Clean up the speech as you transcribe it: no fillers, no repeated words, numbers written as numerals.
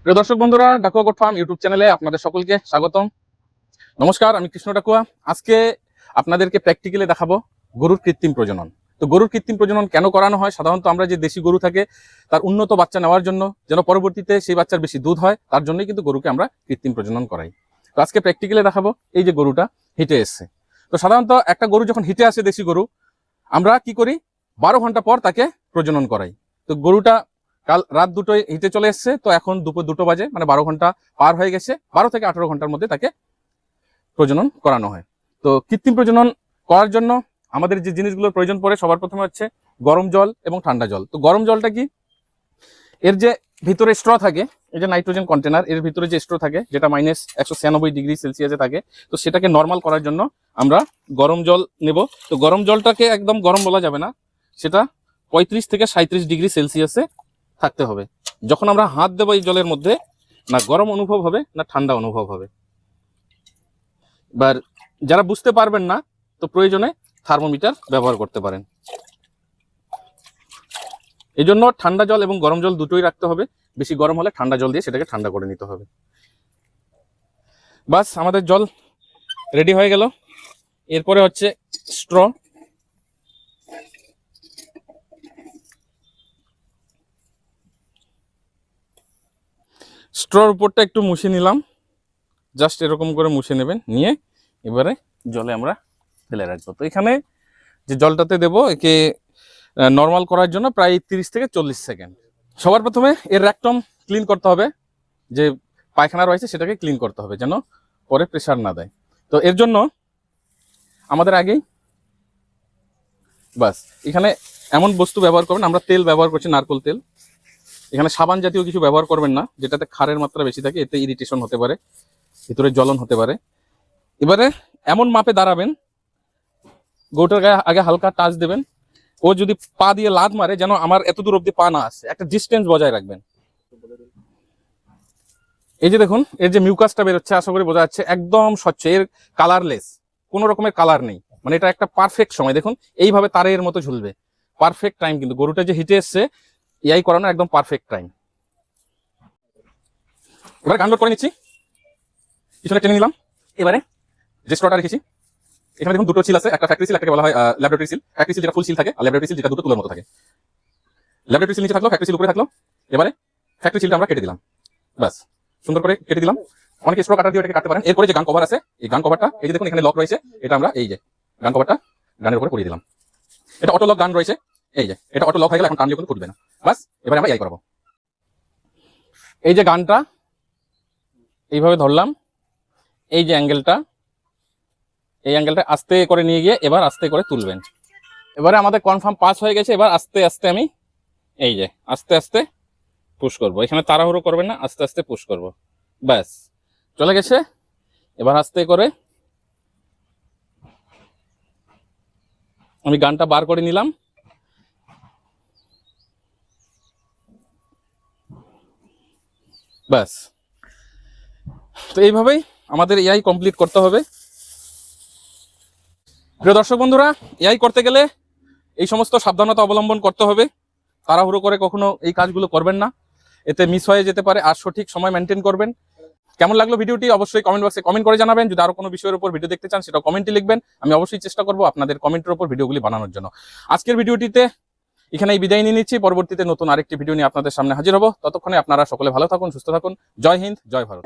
প্রিয় দর্শক বন্ধুরা, ডাকুয়া গোট ফার্ম ইউটিউব চ্যানেলে আপনাদের সকলকে স্বাগতম। নমস্কার, আমি কৃষ্ণ ডাকুয়া। আজকে আপনাদেরকে প্র্যাকটিক্যালি দেখাবো গরুর কৃত্রিম প্রজনন। তো গরুর কৃত্রিম প্রজনন কেন করানো হয়? সাধারণত আমরা যে দেশি গরু থাকে তার উন্নত বাচ্চা নেওয়ার জন্য, যেন পরবর্তীতে সেই বাচ্চার বেশি দুধ হয়, তার জন্যই কিন্তু গরুকে আমরা কৃত্রিম প্রজনন করাই। তো আজকে প্র্যাকটিক্যালি দেখাবো। এই যে গরুটা হিটে এসছে, তো সাধারণত একটা গরু যখন হিটে আসে, দেশি গরু, আমরা কি করি? 12 ঘন্টা পর তাকে প্রজনন করাই। তো গরুটা কাল রাত 2টোয় হিটে চলে এসছে, তো এখন দুপুর 2টো বাজে, মানে 12 ঘন্টা পার হয়ে গেছে। 12 থেকে 18 ঘন্টার মধ্যে তাকে প্রজনন করানো হয়। তো কৃত্রিম প্রজনন করার জন্য আমাদের যে জিনিসগুলোর প্রয়োজন পড়ে, সবার প্রথমে হচ্ছে গরম জল এবং ঠান্ডা জল। তো গরম জলটা কি? এর যে ভিতরে স্ট্র থাকে, এই যে নাইট্রোজেন কন্টেনার, এর ভিতরে যে স্ট্র থাকে, যেটা -196 ডিগ্রি সেলসিয়াসে থাকে, তো সেটাকে নর্মাল করার জন্য আমরা গরম জল নেব। তো গরম জলটাকে একদম গরম বলা যাবে না, সেটা 35 থেকে 37 ডিগ্রি সেলসিয়াসে থাকতে হবে। যখন আমরা হাত দেবো এই জলের মধ্যে, না গরম অনুভব হবে না ঠান্ডা অনুভব হবে। এবার যারা বুঝতে পারবেন না, তো প্রয়োজনে থার্মোমিটার ব্যবহার করতে পারেন। এই জন্য ঠান্ডা জল এবং গরম জল দুটোই রাখতে হবে। বেশি গরম হলে ঠান্ডা জল দিয়ে সেটাকে ঠান্ডা করে নিতে হবে। বাস, আমাদের জল রেডি হয়ে গেল। এরপরে হচ্ছে স্ট্র। স্ট্রর উপরটা একটু মুছে নিলাম, জাস্ট এরকম করে মুছে নেবেন। নিয়ে এবারে জলে আমরা ফেলে রাখবো। তো এখানে যে জলটাতে দেবো, একে নর্মাল করার জন্য প্রায় 30 থেকে 40 সেকেন্ড। সবার প্রথমে এর র্যাকটম ক্লিন করতে হবে, যে পায়খানা রয়েছে সেটাকে ক্লিন করতে হবে, যেন পরে প্রেসার না দেয়। তো এর জন্য আমাদের আগেই বাস এখানে এমন বস্তু ব্যবহার করবেন, আমরা তেল ব্যবহার করছি, নারকেল তেল। এখানে সাবান জাতীয় কিছু ব্যবহার করবেন না, যেটাতে ক্ষারের মাত্রা বেশি থাকে, এতে ইরিটেশন হতে পারে, ভিতরে জ্বলন হতে পারে। এবারে এমন মাপে দাঁড়াবেন, গরুটার গায়ে আগে হালকা টাচ দেবেন। ও যদি পা দিয়ে লাদ মারে, যেন আমার এত দূর অব্দি পা না আসে, একটা ডিস্টেন্স বজায় রাখবেন। এই যে দেখুন, এর যে মিউকাসটা বেরোচ্ছে, আশা করি বোঝা যাচ্ছে, একদম স্বচ্ছ, এর কালারলেস, কোনো রকমের কালার নেই। মানে এটা একটা পারফেক্ট সময়। দেখুন এইভাবে তারের মতো ঝুলবে, পারফেক্ট টাইম। কিন্তু গরুটা যে হিটে এসছে, ইয়াই করানো একদম পারফেক্ট টাইম। এবারে গান লোড করে নিচ্ছি, পিছনে টেনে নিলাম। এবারে যে স্ট্রটা রেখেছি, এখানে দেখুন দুটো সিল আছে, একটা ফ্যাক্টরি সিল, একটাকে বলা হয় ল্যাবরেটরি সিল। ফ্যাক্টরি সিল যেটা ফুল সিল থাকে, আর ল্যাবরেটরি সিল যেটা দুটো তুলোর মতো থাকে। ল্যাবরেটরি সিল নিচে থাকলো, ফ্যাক্টরি সিল উপরে থাকলো। এবারে ফ্যাক্টরি সিলটা আমরা কেটে দিলাম, বাস সুন্দর করে কেটে দিলাম। অনেকে স্ট্র কাটার দিয়ে এটাকে কাটতে পারেন। এরপরে যে গান কভার আছে, এই গান কভারটা, এই যে দেখুন এখানে লক রয়েছে, এটা আমরা এই যে গান কভারটা গানের উপরে পরিয়ে দিলাম। এটা অটো লক গান রয়েছে, এই যে এটা অটো লক হয়ে গেলে এখন টানলে কোনো ফুটবে না। বাস এবারে আমরা এই করাবো। এই যে গানটা এইভাবে ধরলাম, এই যে অ্যাঙ্গেলটা, এই অ্যাঙ্গেলটা আস্তে করে নিয়ে গিয়ে এবার আস্তে করে তুলবেন। এবারে আমাদের কনফার্ম পাস হয়ে গেছে। এবার আস্তে আস্তে আমি এই যে আস্তে আস্তে পুশ করব। এখানে তাড়াহুড়ো করবেন না, আস্তে আস্তে পুশ করব। ব্যাস চলে গেছে। এবার আস্তে করে আমি গানটা বার করে নিলাম। ব্যাস, তো এইভাবেই আমাদের এআই কমপ্লিট করতে হবে। প্রিয় দর্শক বন্ধুরা, এআই করতে গেলে এই সমস্ত সাবধানতা অবলম্বন করতে হবে। তাড়াহুড়ো করে কখনো এই কাজগুলো করবেন না, এতে মিস হয়ে যেতে পারে। আর সঠিক সময় মেনটেন করবেন। কেমন লাগলো ভিডিওটি অবশ্যই কমেন্ট বক্সে কমেন্ট করে জানাবেন। যদি আরো কোনো বিষয়ের উপর ভিডিও দেখতে চান, সেটা কমেন্টে লিখবেন। আমি অবশ্যই চেষ্টা করবো আপনাদের কমেন্টের উপর ভিডিওগুলি বানানোর জন্য। আজকের ভিডিওটিতে এখানেই বিদায় নিয়ে নিচ্ছি। পরবর্তীতে নতুন আরেকটি ভিডিও নিয়ে আপনাদের সামনে হাজির হব। ততক্ষণে আপনারা সকলে ভালো থাকুন, সুস্থ থাকুন। জয় হিন্দ, জয় ভারত।